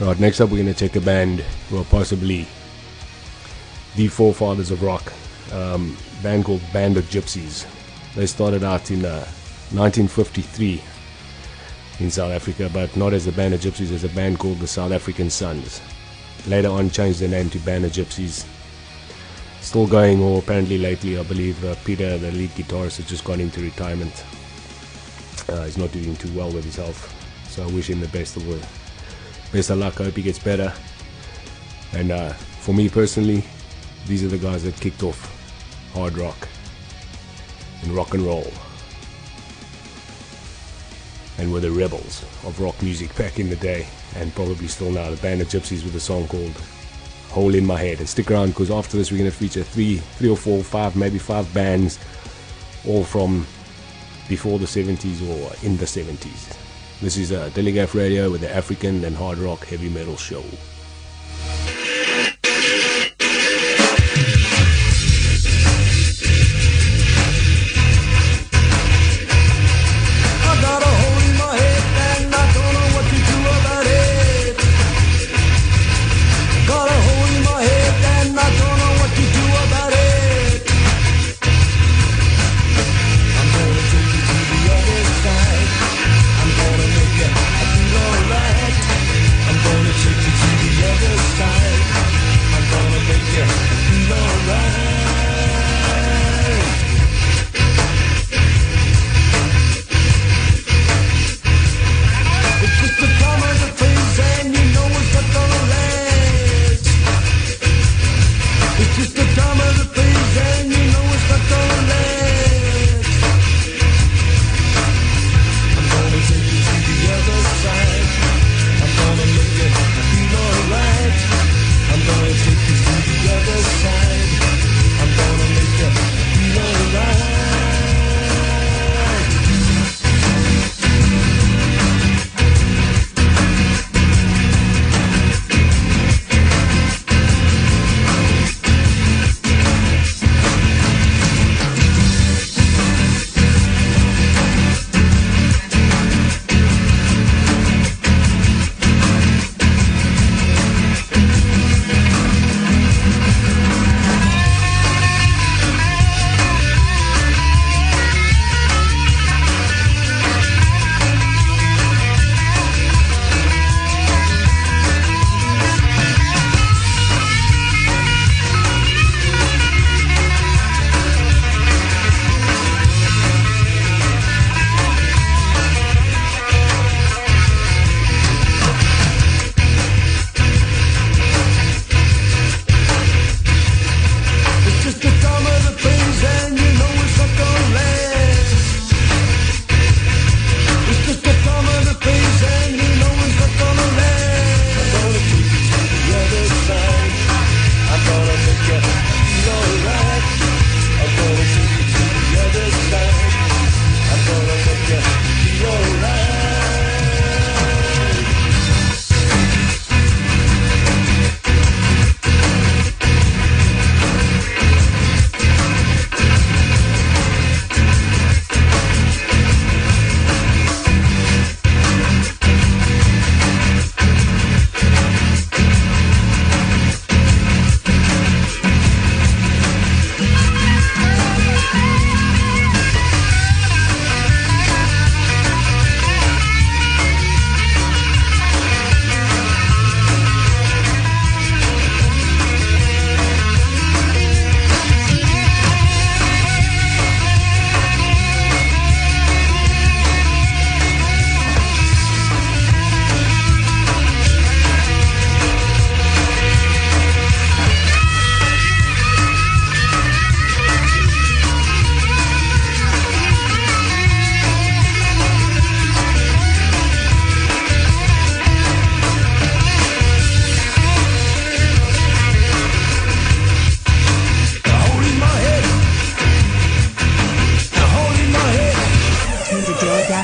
Right, next up we're going to check a band, well, possibly the forefathers of rock, band called Band of Gypsys. They started out in 1953 in South Africa, but not as a Band of Gypsys, as a band called the South African Sons. Later on changed their name to Band of Gypsys. Still going, or apparently lately, I believe Peter, the lead guitarist, has just gone into retirement. He's not doing too well with his health, so I wish him the best of luck. I hope he gets better. And for me personally, these are the guys that kicked off hard rock and rock and roll, and were the rebels of rock music back in the day, and probably still now. The Band of Gypsys with a song called Hole in My Head. And stick around, because after this we're going to feature three or four, five, maybe five bands, all from before the 70s or in the 70s. This is Telegraph Radio with the African and hard rock heavy metal show.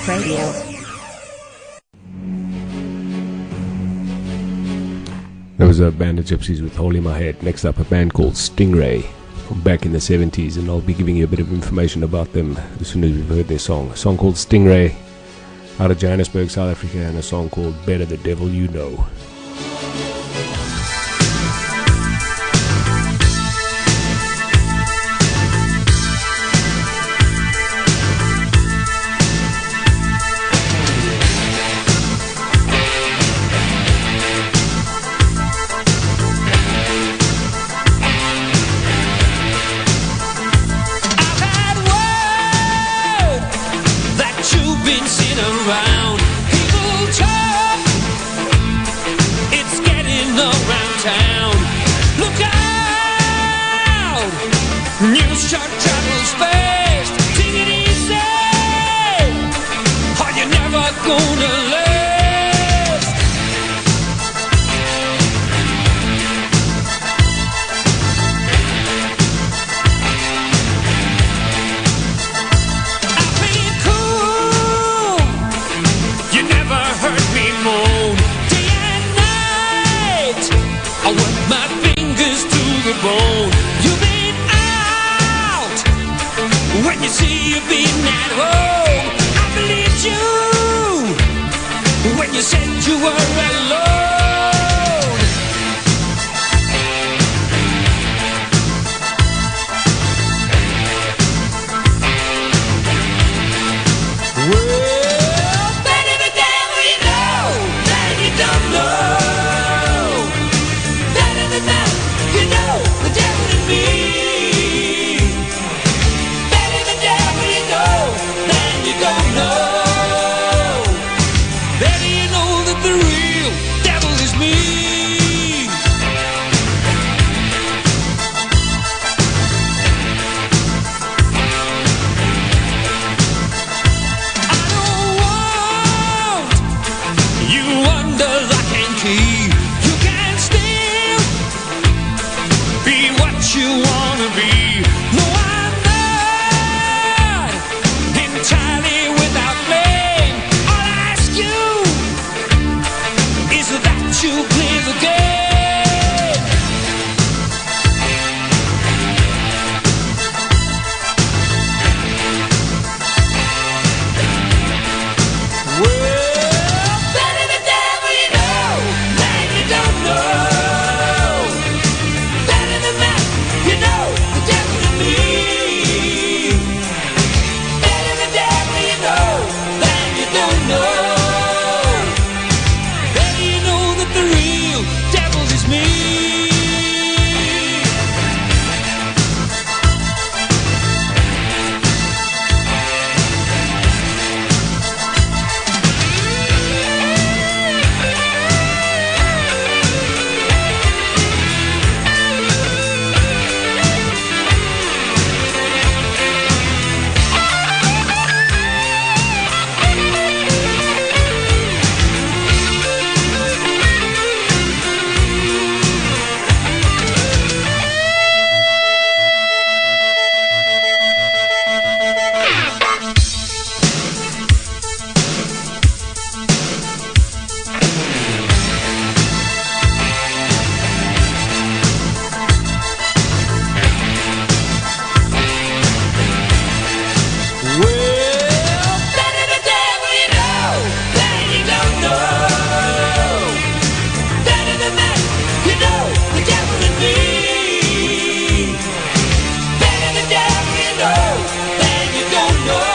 Radio. There was a Band of Gypsys with Hole in My Head. Next up, a band called Stingray from back in the 70s, and I'll be giving you a bit of information about them as soon as we've heard their song. A song called Stingray out of Johannesburg, South Africa, and a song called Better the Devil You Know. hanging around. People talk, it's getting around town. Look out, news shark travels fast. Take it easy, or you're never gonna last. I work my fingers to the bone. You've been out when you see you've been at home. I believed you when you said you were alone. Well, better the devil you know than you don't know. You know the devil in me. Better the devil you know than you don't know. Better you know that the real devil is me. I don't want you under lock and key. You can't steal, be what you wanna be. No, I'm not entirely without blame. All I ask you is that you play the game. Well, better the devil you know than you don't know. Better than that, you know the devil in me. Better the devil you know than you don't know. Better you know that the real devil is me. Well, better the devil you know than you don't know. Better than that, you know the devil in me. Better the devil you know than you don't know.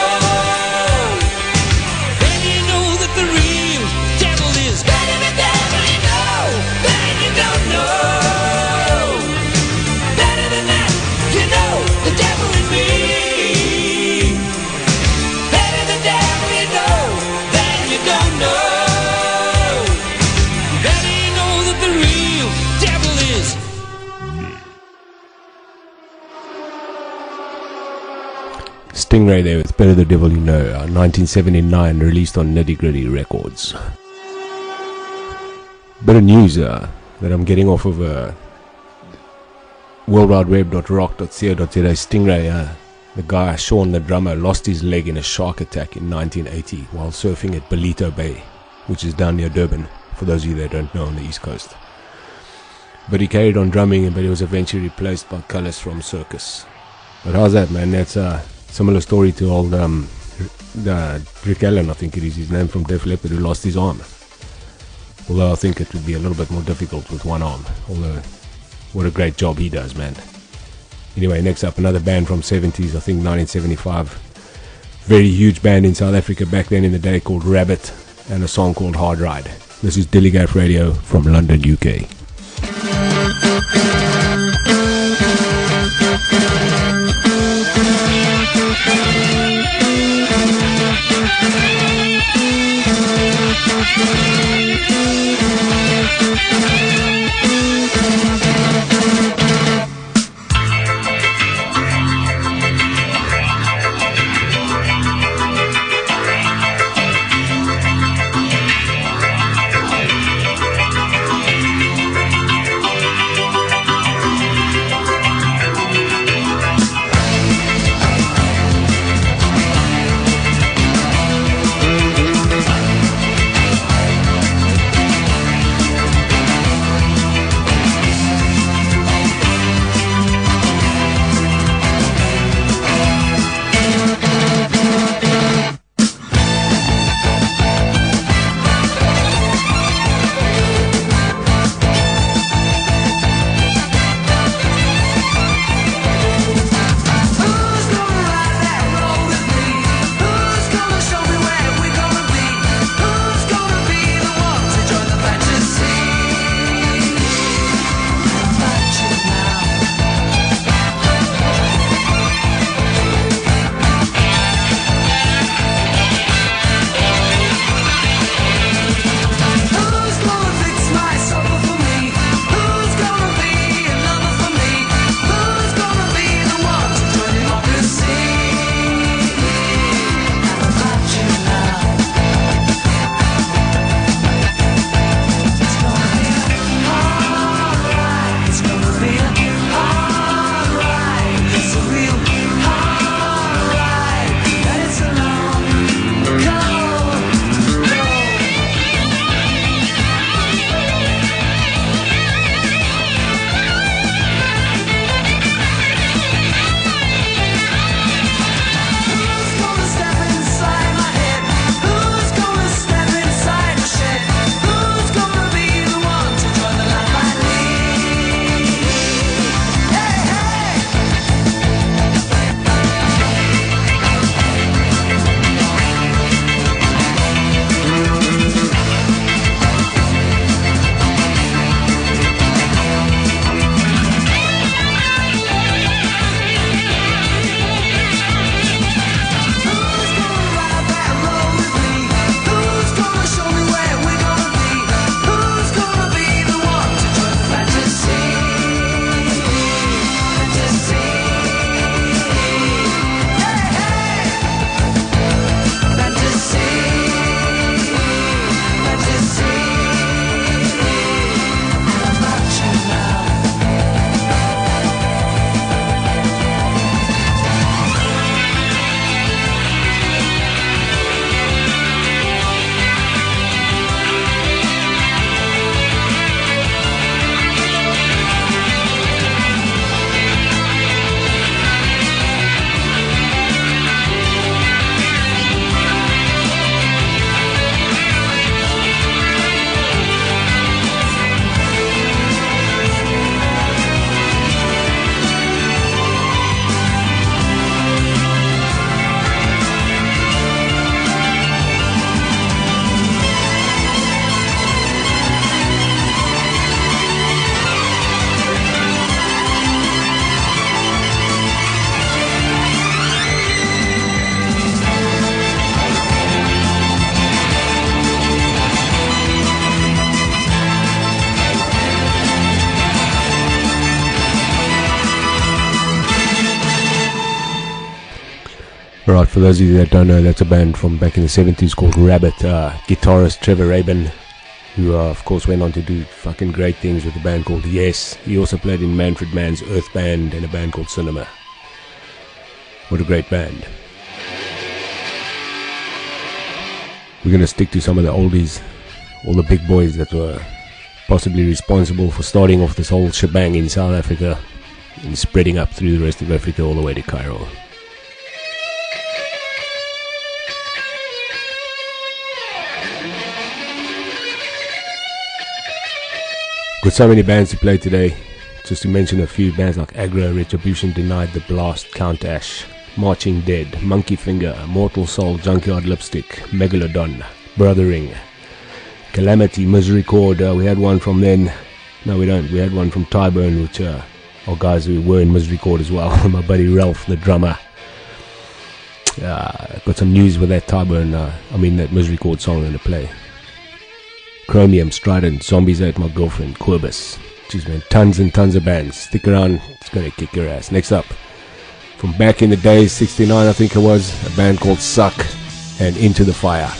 Better you know that the real devil is. Better the devil you know than you don't know. Better than that, you know the devil in me. Better the devil you know than you don't know. Better you know that the real devil is. Stingray there with Better the Devil You Know, 1979, released on Nitty Gritty Records. Bit of news that I'm getting off of worldwideweb.rock.co.za. Stingray, the guy Sean the drummer, lost his leg in a shark attack in 1980 while surfing at Belito Bay, which is down near Durban, for those of you that don't know, on the East Coast. But he carried on drumming, but he was eventually replaced by Cullis from Circus. But how's that, man? That's a similar story to old Rick Allen, I think it is his name, from Def Leppard, who lost his arm. Although I think it would be a little bit more difficult with one arm. Although, what a great job he does, man. Anyway, next up, another band from 70s, I think 1975. Very huge band in South Africa back then in the day, called Rabbitt, and a song called Hard Ride. This is Dilligaff Radio from London, UK. Right, for those of you that don't know, that's a band from back in the 70s called Rabbitt. Guitarist Trevor Rabin, who of course went on to do fucking great things with a band called Yes. He also played in Manfred Mann's Earth Band and a band called Cinema. What a great band. We're going to stick to some of the oldies, all the big boys that were possibly responsible for starting off this whole shebang in South Africa and spreading up through the rest of Africa all the way to Cairo. Got so many bands to play today. Just to mention a few bands like AGRO, Retribution, Denied, The Blast, Count Ash, Marching Dead, Monkey Finger, Mortal Soul, Junkyard Lipstick, Megalodon, Brothering, Calamity, Misery Chord. We had one from then. No, we don't. We had one from Tyburn, which are guys who were in Misery Chord as well. My buddy Ralph, the drummer. Got some news with that Tyburn, that Misery Chord song I'm going to play. Chromium, Strident, Zombies Ate My Girlfriend, Quibus. Jeez man, tons and tons of bands. Stick around, it's gonna kick your ass. Next up, from back in the days, 69 I think it was, a band called Suck and Into the Fire.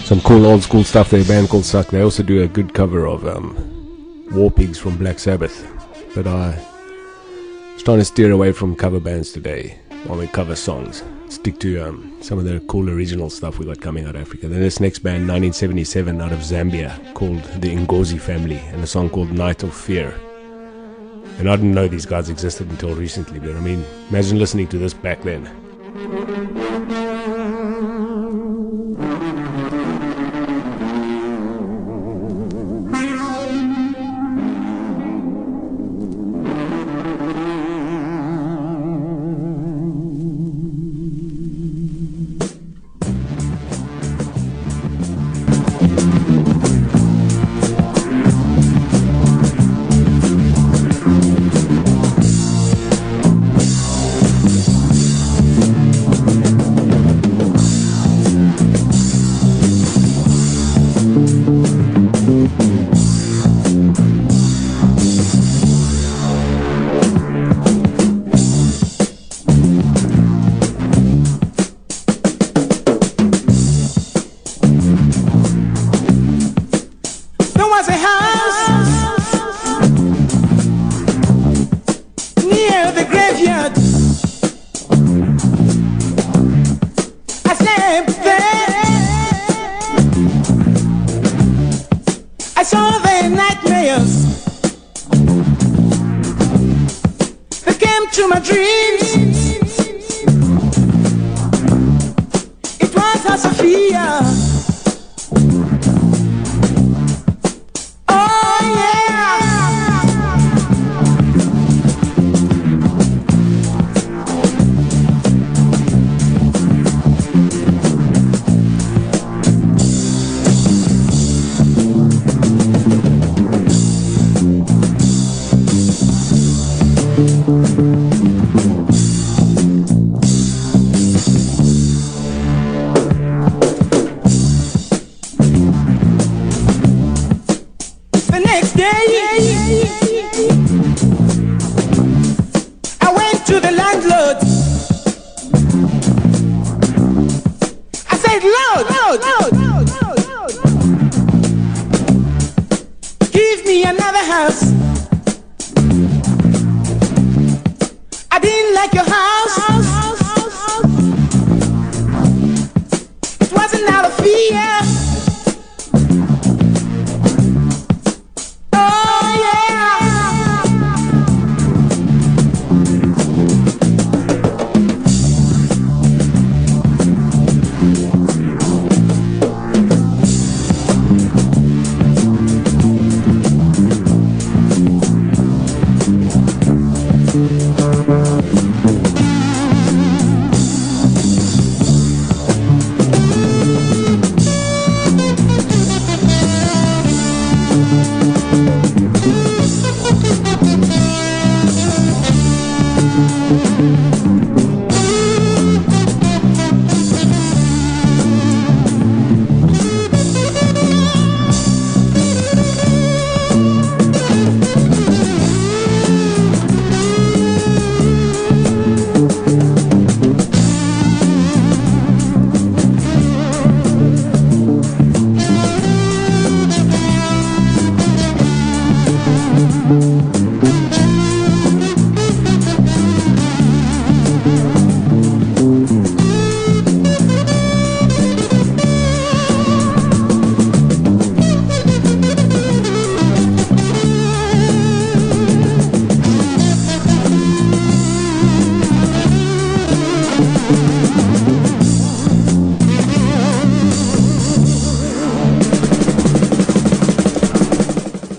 Some cool old school stuff. They're a band called Suck. They also do a good cover of War Pigs from Black Sabbath. But I was trying to steer away from cover bands today while we cover songs. Stick to some of the cool original stuff we got coming out of Africa. Then this next band, 1977, out of Zambia, called the Ngozi Family, and a song called Night of Fear. And I didn't know these guys existed until recently, but I mean, imagine listening to this back then. into my dreams. It was a Sophia. Oh yeah. The next day, I went to the landlord. I said, Lord, give me another house. I didn't like your house. It wasn't out of fear. Oh yeah.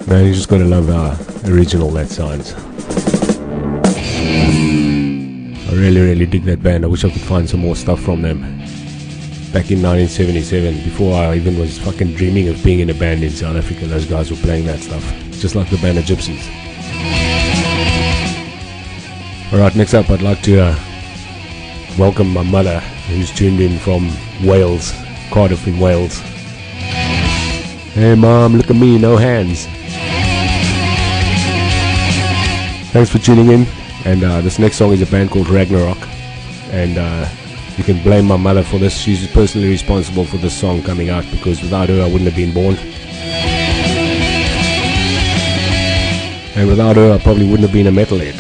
Man, you just gotta love how original that sounds. I really dig that band. I wish I could find some more stuff from them. Back in 1977, before I even was fucking dreaming of being in a band in South Africa, those guys were playing that stuff. Just like the band of Gypsys. Alright, next up I'd like to welcome my mother, who's tuned in from Wales, Cardiff in Wales. Hey mom, look at me, no hands. Thanks for tuning in, and this next song is a band called Ragnarok, and you can blame my mother for this. She's personally responsible for this song coming out, because without her I wouldn't have been born, and without her I probably wouldn't have been a metalhead,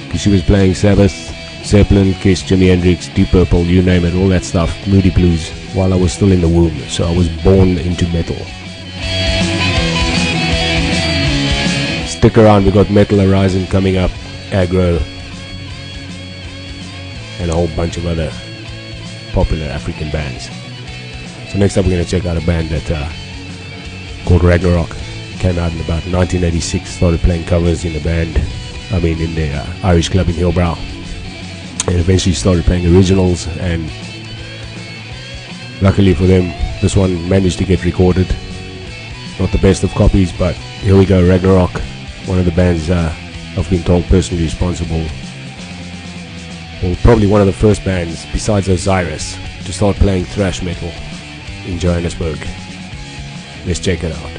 because she was playing Sabbath, Zeppelin, Kiss, Jimi Hendrix, Deep Purple, you name it, all that stuff, Moody Blues, while I was still in the womb, so I was born into metal. Stick around, we got Metal Orizon coming up, AGRO, and a whole bunch of other popular African bands. So next up we're going to check out a band that called Ragnarok. Came out in about 1986, started playing covers in the Irish club in Hillbrow, and eventually started playing originals, and luckily for them this one managed to get recorded. Not the best of copies, but here we go. Ragnarok, one of the bands I've been told personally responsible, well, probably one of the first bands besides Osiris to start playing thrash metal in Johannesburg. Let's check it out.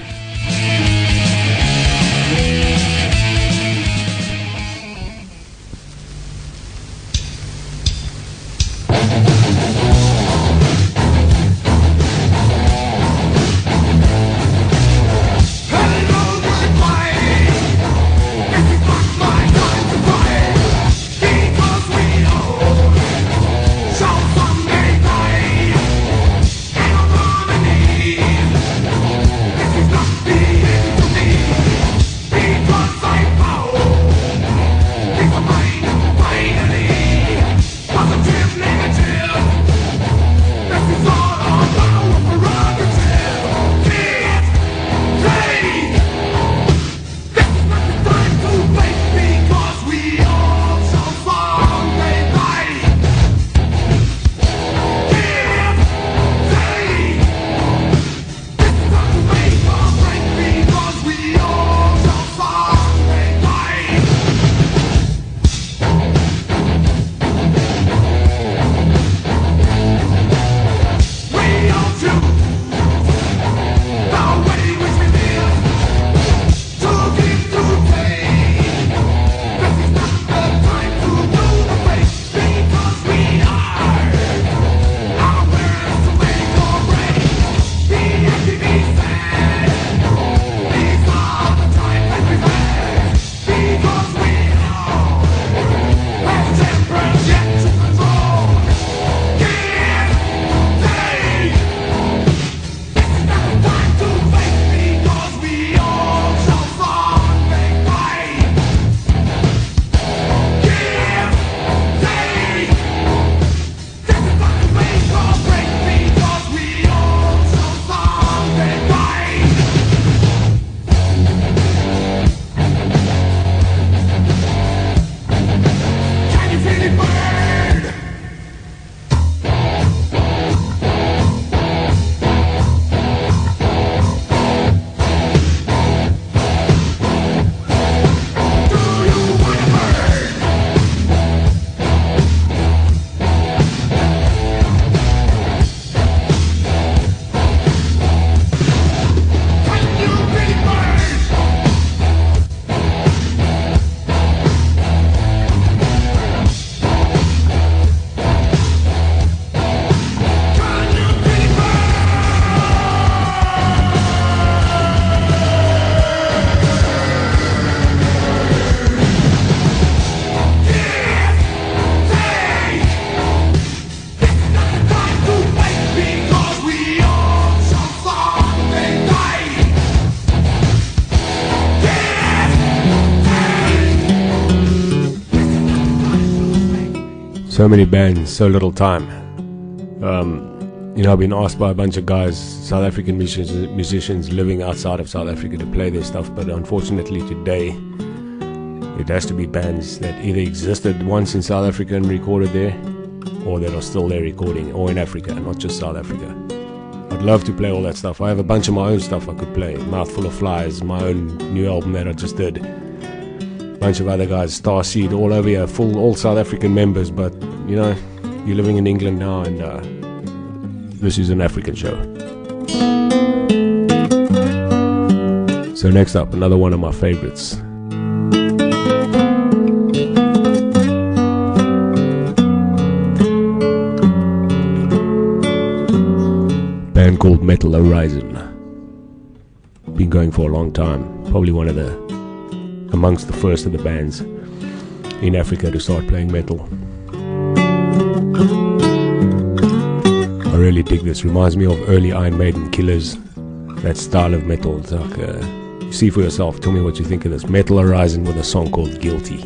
This is So many bands, so little time. I've been asked by a bunch of guys, South African musicians living outside of South Africa, to play their stuff, but unfortunately today it has to be bands that either existed once in South Africa and recorded there, or that are still there recording, or in Africa, not just South Africa. I'd love to play all that stuff. I have a bunch of my own stuff I could play. Mouthful of Flies, my own new album that I just did. Bunch of other guys, Starseed, all over here, all South African members, but you're living in England now, and this is an African show. So next up, another one of my favorites. Band called Metal Orizon. Been going for a long time. Probably amongst the first of the bands in Africa to start playing metal. I really dig this. Reminds me of early Iron Maiden, Killers, that style of metal. It's like, you see for yourself. Tell me what you think of this. Metal Orizon with a song called Guilty.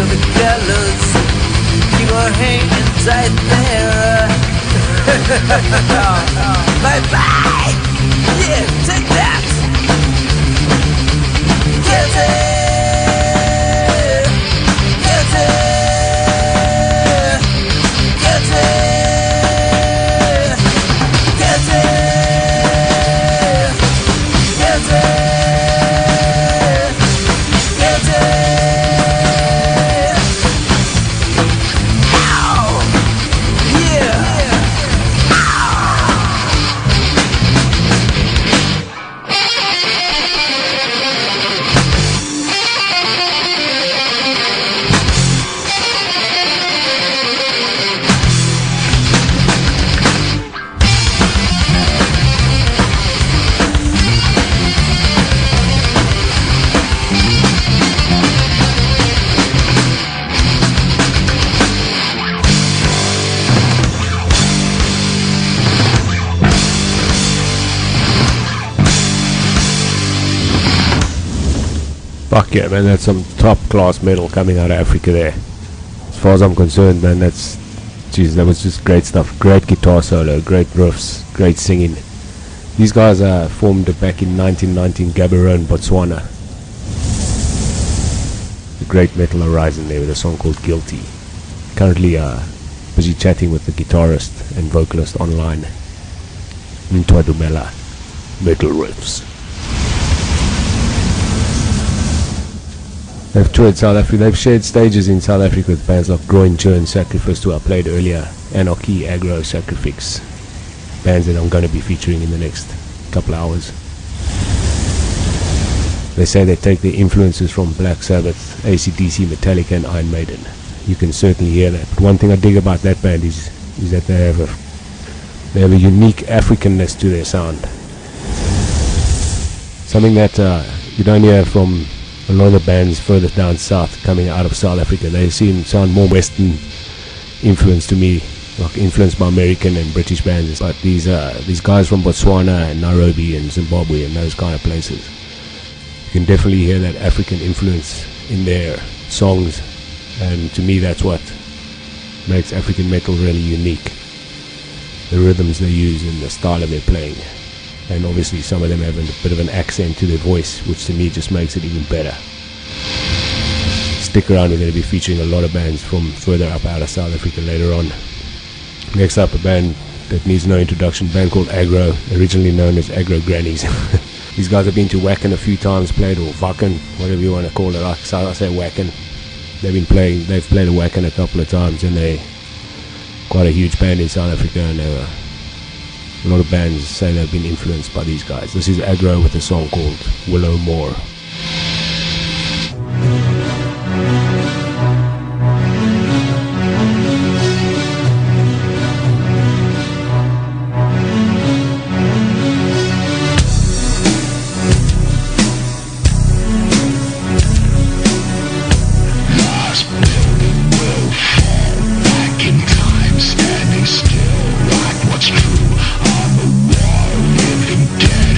to the gallows. You were hanging tight there. Bye bye. Yeah, take that. Guilty. Guilty. Guilty. Guilty. Guilty. Guilty. Ow. Yeah. Fuck yeah, man, that's some top class metal coming out of Africa there. As far as I'm concerned, man, that was just great stuff. Great guitar solo, great riffs, great singing. These guys formed back in 1919 Gaborone, Botswana. The great metal Orizon there with a song called Guilty. Currently busy chatting with the guitarist and vocalist online. Ntwa Dumela, Metal Riffs. They've toured South Africa. They've shared stages in South Africa with bands like Groin, Churn, Sacrifist, who I played earlier, Anarchy, AGRO, Sacrifix. Bands that I'm going to be featuring in the next couple of hours. They say they take their influences from Black Sabbath, AC/DC, Metallica and Iron Maiden. You can certainly hear that. But one thing I dig about that band is that they have a unique Africanness to their sound. Something that you don't hear from a lot of the bands further down south coming out of South Africa. They sound more Western influence to me, like influenced by American and British bands. But these guys from Botswana and Nairobi and Zimbabwe and those kind of places, you can definitely hear that African influence in their songs, and to me that's what makes African metal really unique. The rhythms they use and the style of their playing. And obviously some of them have a bit of an accent to their voice, which to me just makes it even better. Stick around, we're going to be featuring a lot of bands from further up out of South Africa later on. Next up, a band that needs no introduction, a band called AGRO, originally known as AGRO Grannies. These guys have been to Wacken a few times, played, or Wacken, whatever you want to call it. I say Wacken. They've played a Wacken a couple of times, and they're quite a huge band in South Africa, and a lot of bands say they've been influenced by these guys. This is AGRO with a song called Willowmore. Dead.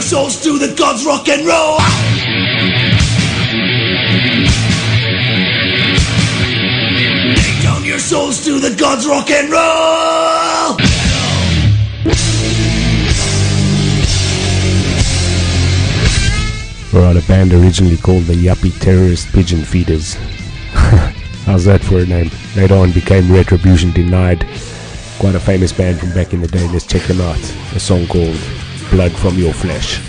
souls to the gods, rock and roll. Lay down your souls to the gods, rock and roll. Alright, a band originally called the Yuppie Terrorist Pigeon Feeders. How's that for a name? Later on became Retribution Denied. Quite a famous band from back in the day. Let's check them out. A song called Blood from Your Flesh.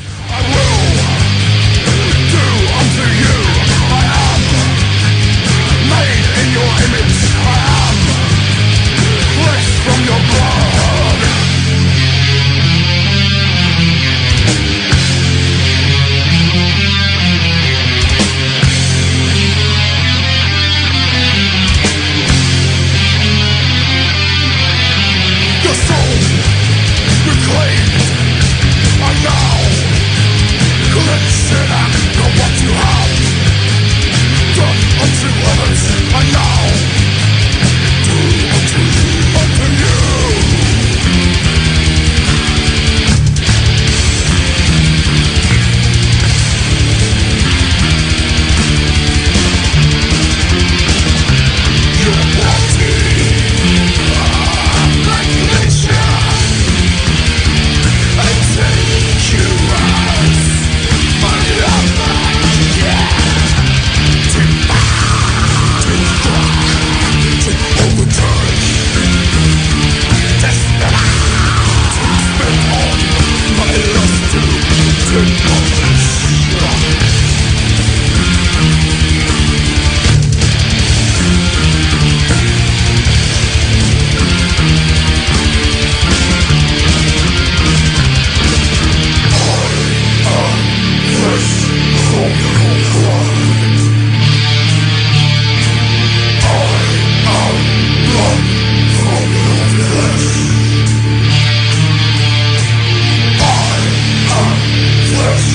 Flesh.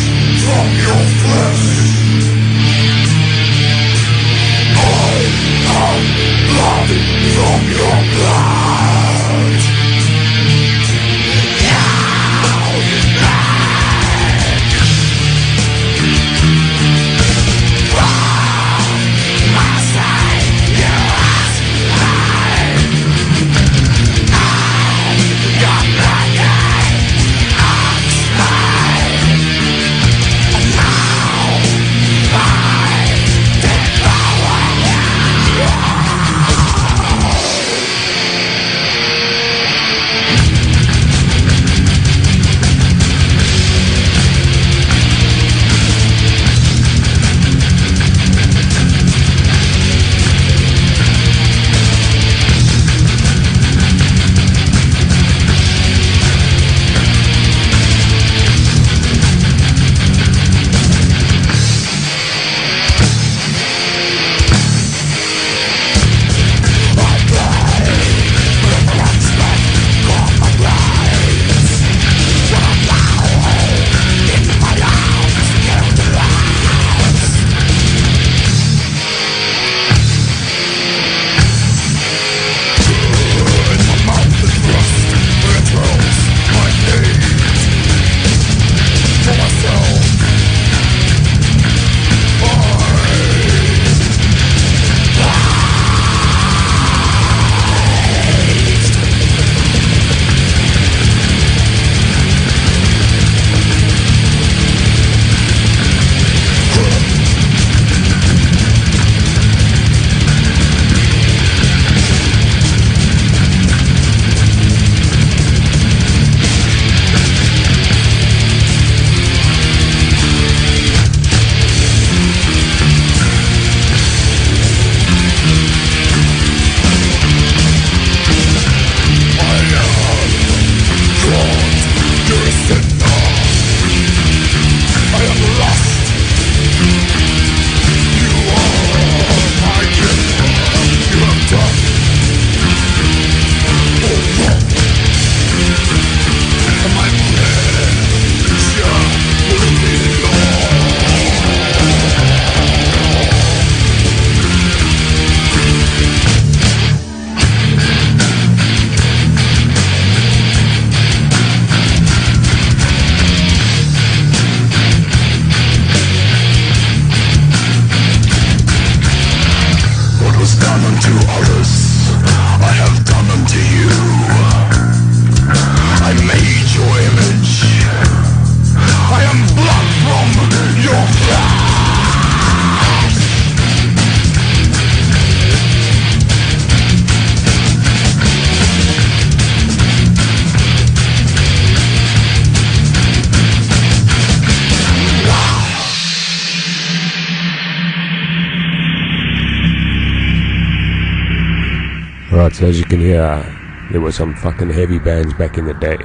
Right, so as you can hear, there were some fucking heavy bands back in the day.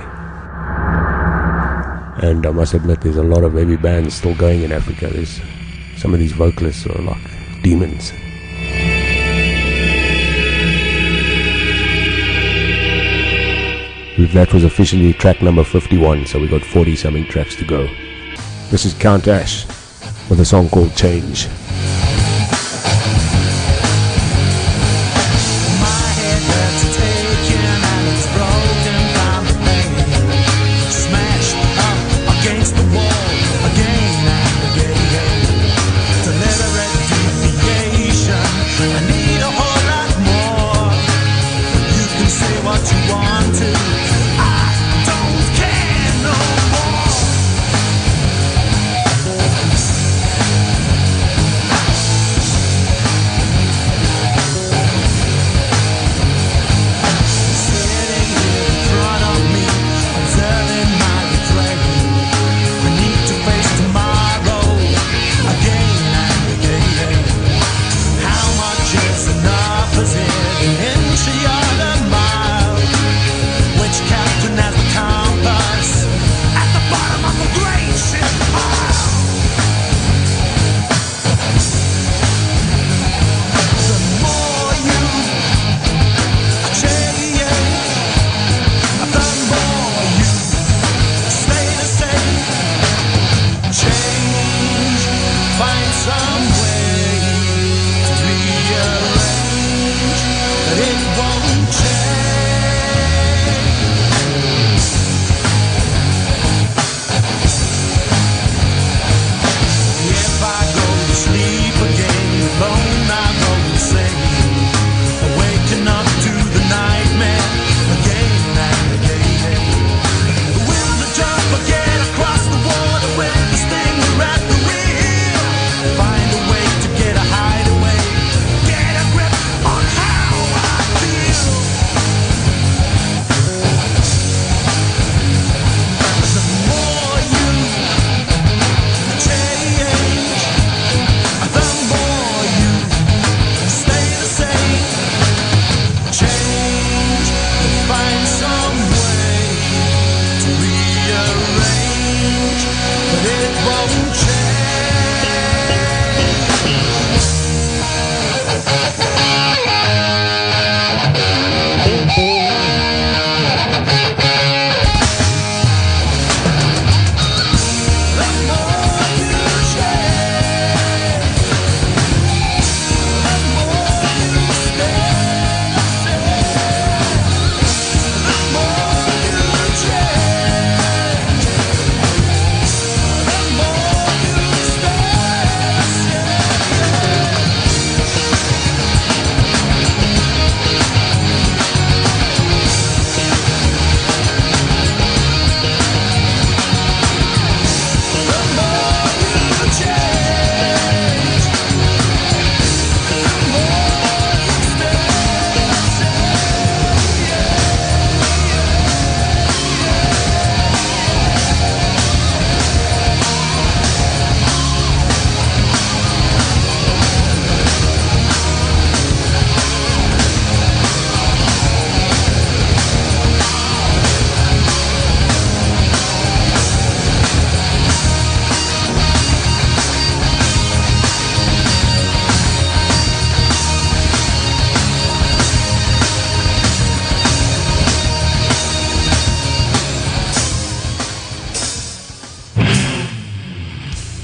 And I must admit, there's a lot of heavy bands still going in Africa. There's some of these vocalists are like demons. That was officially track number 51, so we got 40 something tracks to go. This is Count Ash with a song called Change.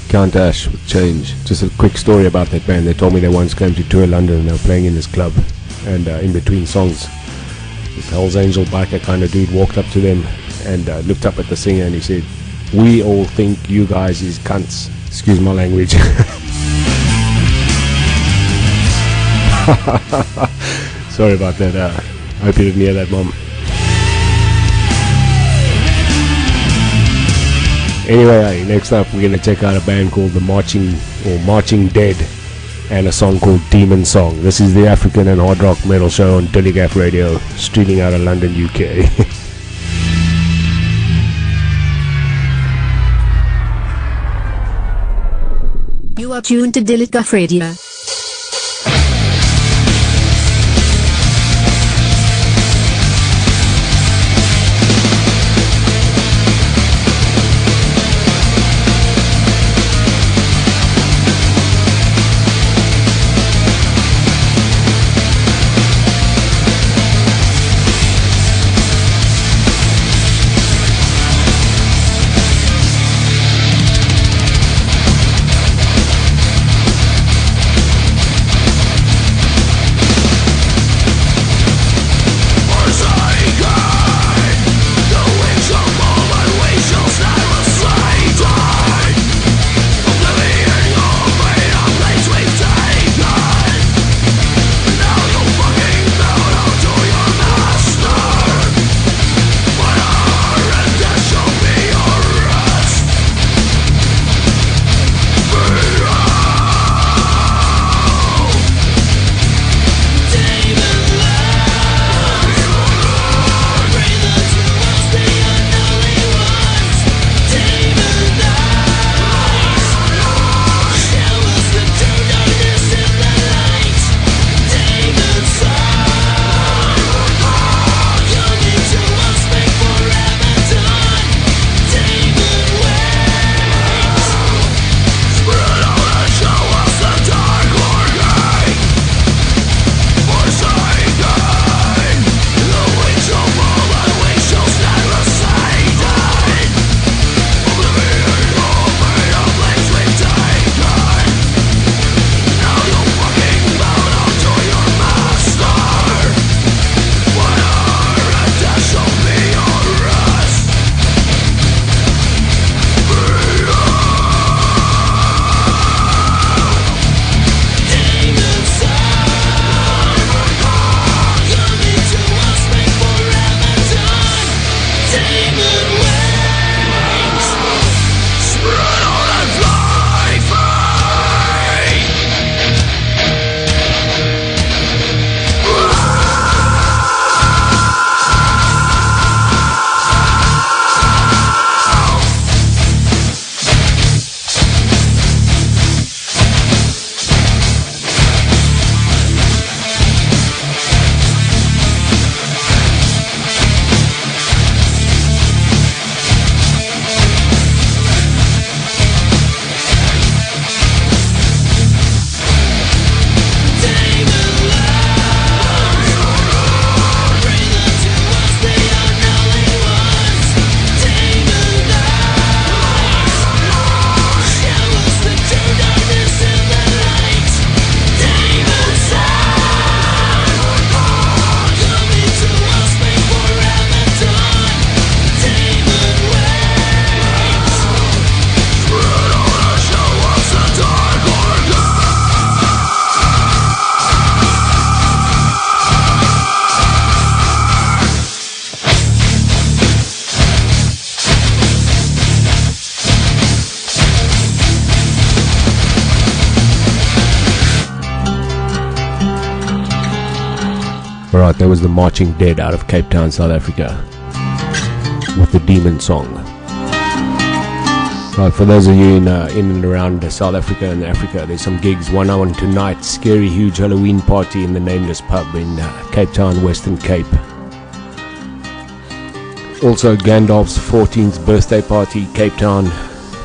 Count Ash with Change. Just a quick story about that band. They told me they once came to tour London and they were playing in this club, and in between songs this Hells Angel biker kind of dude walked up to them and looked up at the singer and he said, "We all think you guys is cunts." Excuse my language. Sorry about that. I hope you didn't hear that, Mom. Anyway, next up we're going to check out a band called the Marching Dead and a song called Demon Song. This is the African and hard rock metal show on Dilligaf Radio, streaming out of London, UK. You are tuned to Dilligaf Radio. Alright, that was the Marching Dead out of Cape Town, South Africa, with the Demon Song. Right, for those of you in and around South Africa and Africa, there's some gigs. One on tonight, scary huge Halloween party in the Nameless pub in Cape Town, Western Cape. Also Gandalf's 14th birthday party, Cape Town,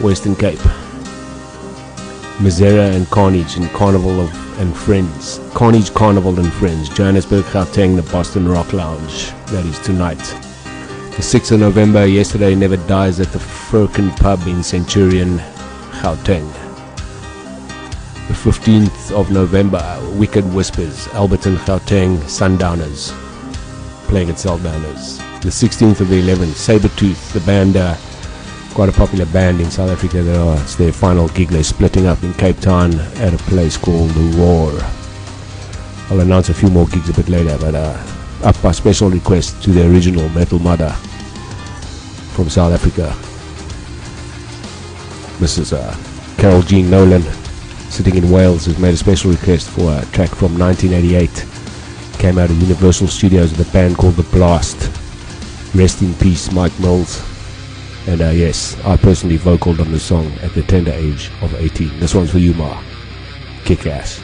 Western Cape. Misera and Carnage and Carnival and Friends. Carnage, Carnival and Friends. Johannesburg, Gauteng, the Boston Rock Lounge. That is tonight. The 6th of November, Yesterday Never Dies at the Firkin Pub in Centurion, Gauteng. The 15th of November, Wicked Whispers, Alberton, Gauteng, Sundowners, playing at Saldowners. The 16th of the 11th, Sabertooth, the band, quite a popular band in South Africa. It's their final gig. They're splitting up in Cape Town at a place called The Roar. I'll announce a few more gigs a bit later, but up by special request to the original Metal Mother from South Africa, Mrs. Carol Jean Nolan, sitting in Wales, has made a special request for a track from 1988. Came out of Universal Studios with a band called The Blast. Rest in peace, Mike Mills. And yes, I personally vocaled on the song at the tender age of 18. This one's for you, Ma. Kick ass.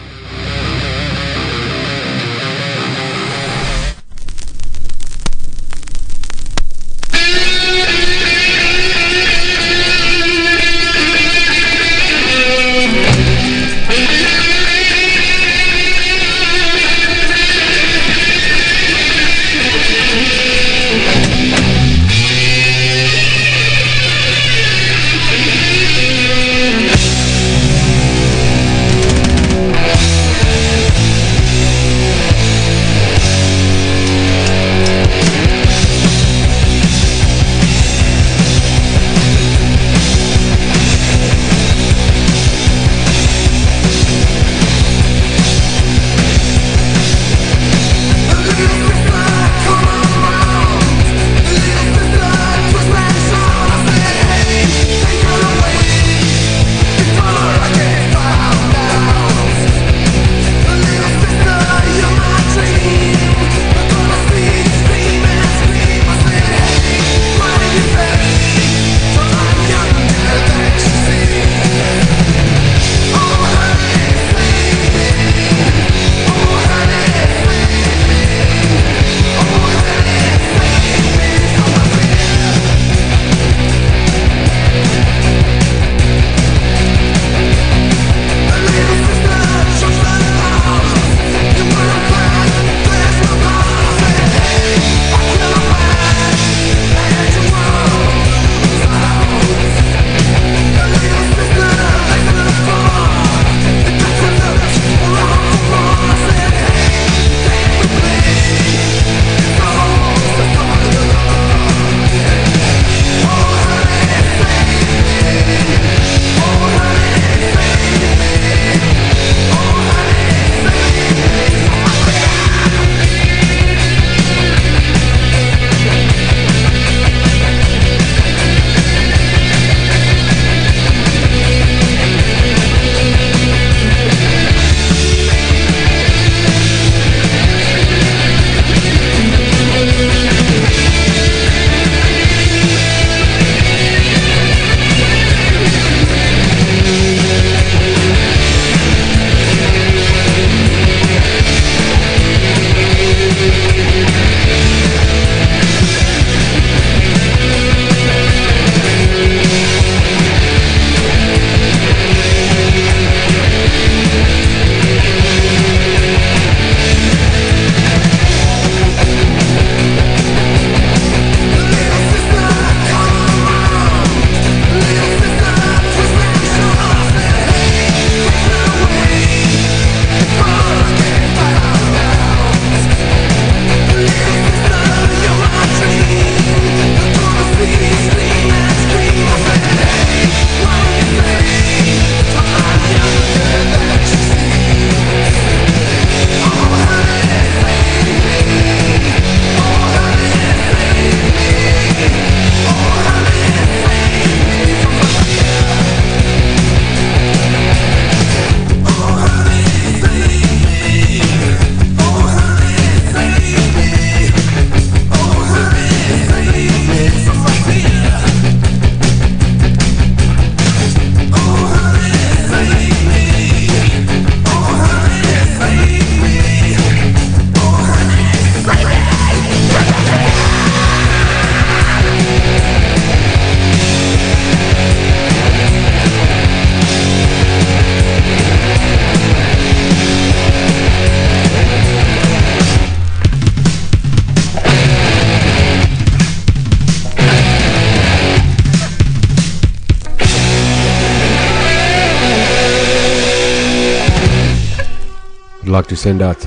like to send out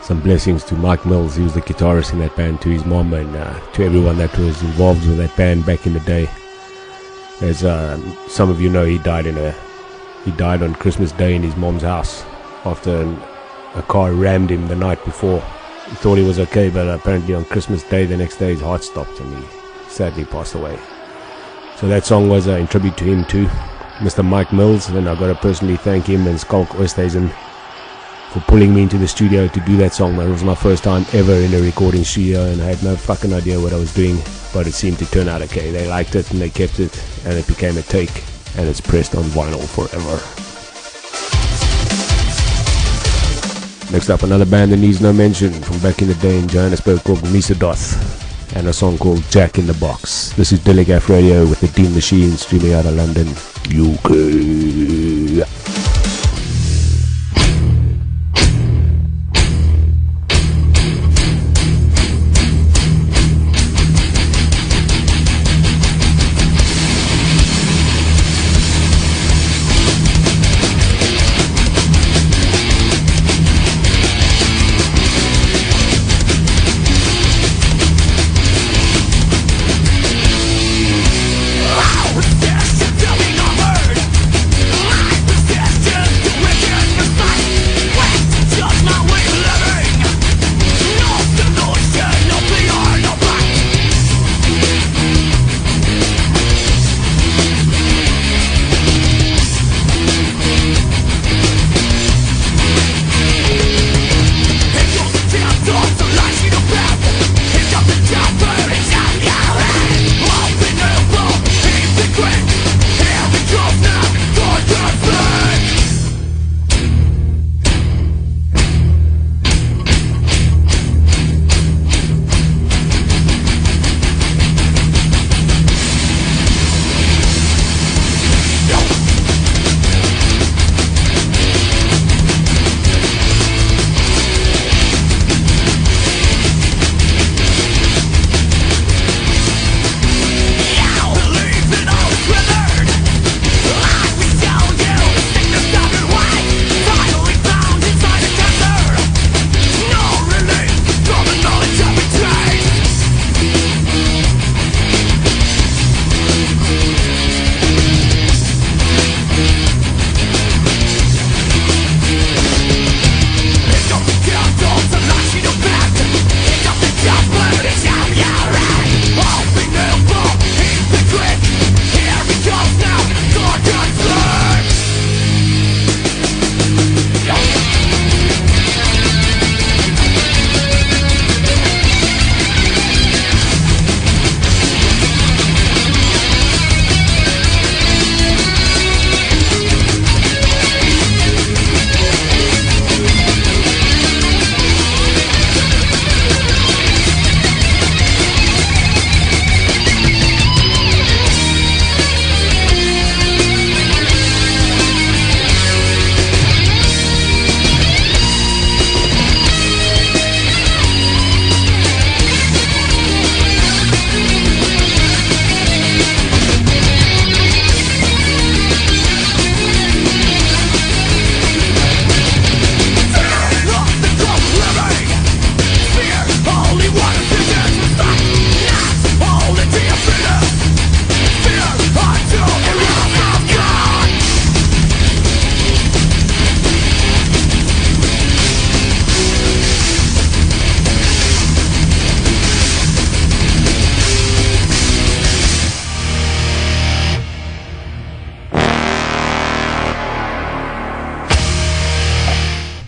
some blessings to Mike Mills. He was the guitarist in that band, to his mom, and to everyone that was involved with that band back in the day. As some of you know, he died on Christmas Day in his mom's house after a car rammed him the night before. He thought he was okay, but apparently on Christmas Day, the next day, his heart stopped and he sadly passed away. So that song was in tribute to him too, Mr. Mike Mills, and I've got to personally thank him and Skulk Oosthuizen for pulling me into the studio to do that song. That was my first time ever in a recording studio, and I had no fucking idea what I was doing, but it seemed to turn out okay. They liked it and they kept it, and it became a take, and it's pressed on vinyl forever. Next up, another band that needs no mention from back in the day in Johannesburg called Mesadoth, and a song called Jack in the Box. This is Dilligaf Radio with the Dean Machine streaming out of London, UK.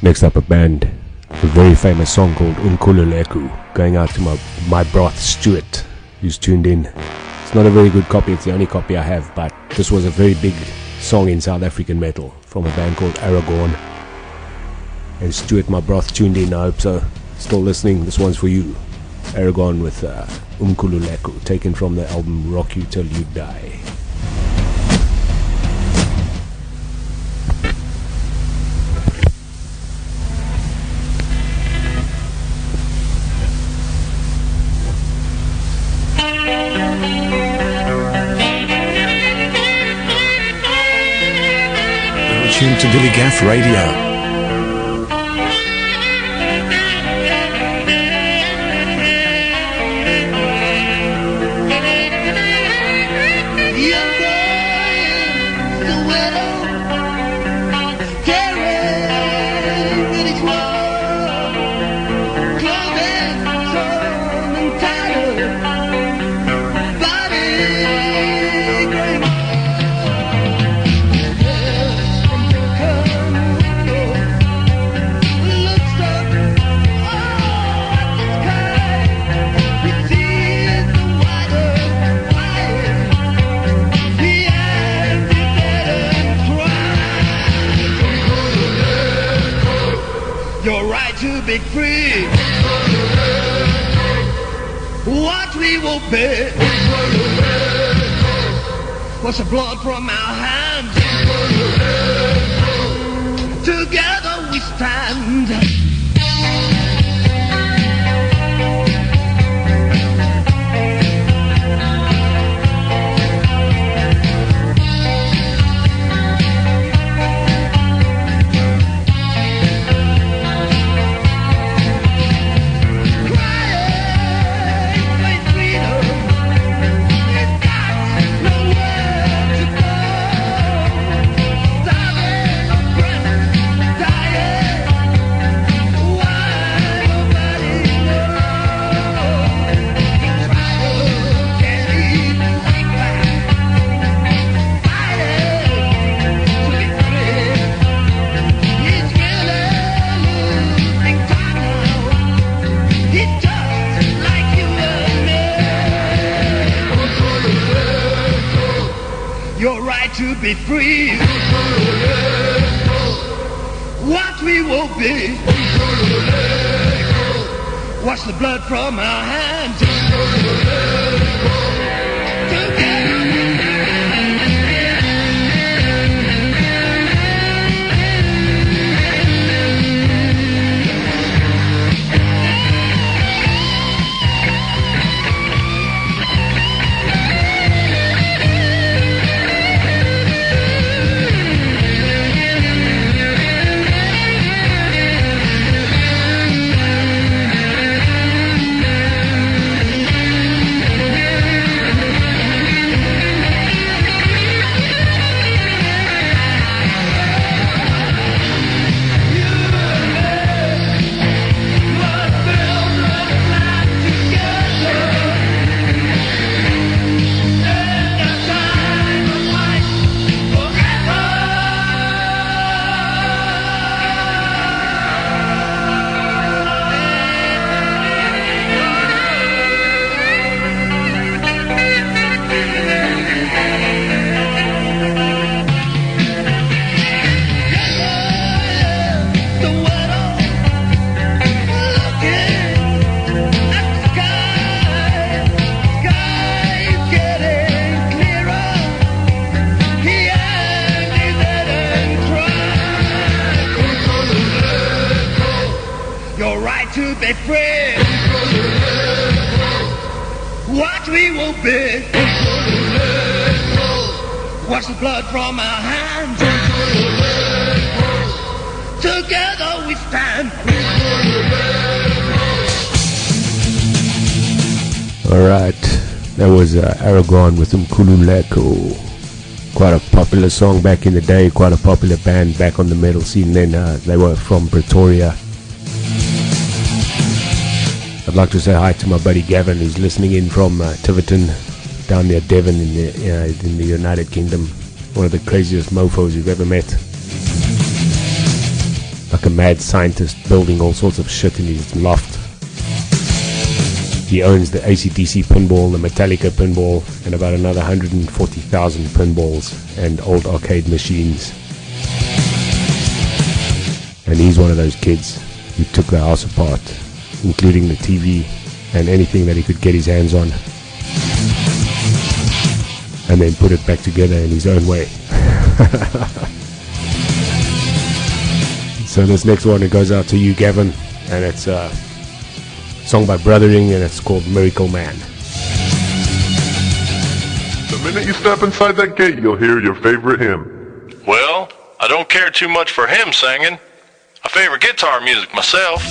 Next up, a band, a very famous song called Unkululeko, going out to my broth Stuart, who's tuned in. It's not a very good copy, it's the only copy I have, but this was a very big song in South African metal from a band called AGRO. And Stuart, my broth, tuned in, I hope so. Still listening, this one's for you. AGRO with Unkululeko, taken from the album Rock You Till You Die. Tuned to Dilligaf Radio. to be free. What we will be was the blood from our hands. Together we stand. To be free, what we will be, wash the blood from our hands. To be free, what we will be, wash the blood from our hands. Together we stand. Alright, that was Aragon with Umkululeko. Quite a popular song back in the day, quite a popular band back on the metal scene then. They were from Pretoria. I'd like to say hi to my buddy Gavin, who's listening in from Tiverton, down near Devon in the United Kingdom. One of the craziest mofos you've ever met. Like a mad scientist building all sorts of shit in his loft. He owns the AC/DC pinball, the Metallica pinball, and about another 140,000 pinballs and old arcade machines. And he's one of those kids who took the house apart, including the TV and anything that he could get his hands on, and then put it back together in his own way. So this next one, it goes out to you, Gavin, and it's a song by Brothering, and it's called Miracle Man. The minute you step inside that gate, you'll hear your favorite hymn. Well, I don't care too much for him singing. I favor guitar music myself.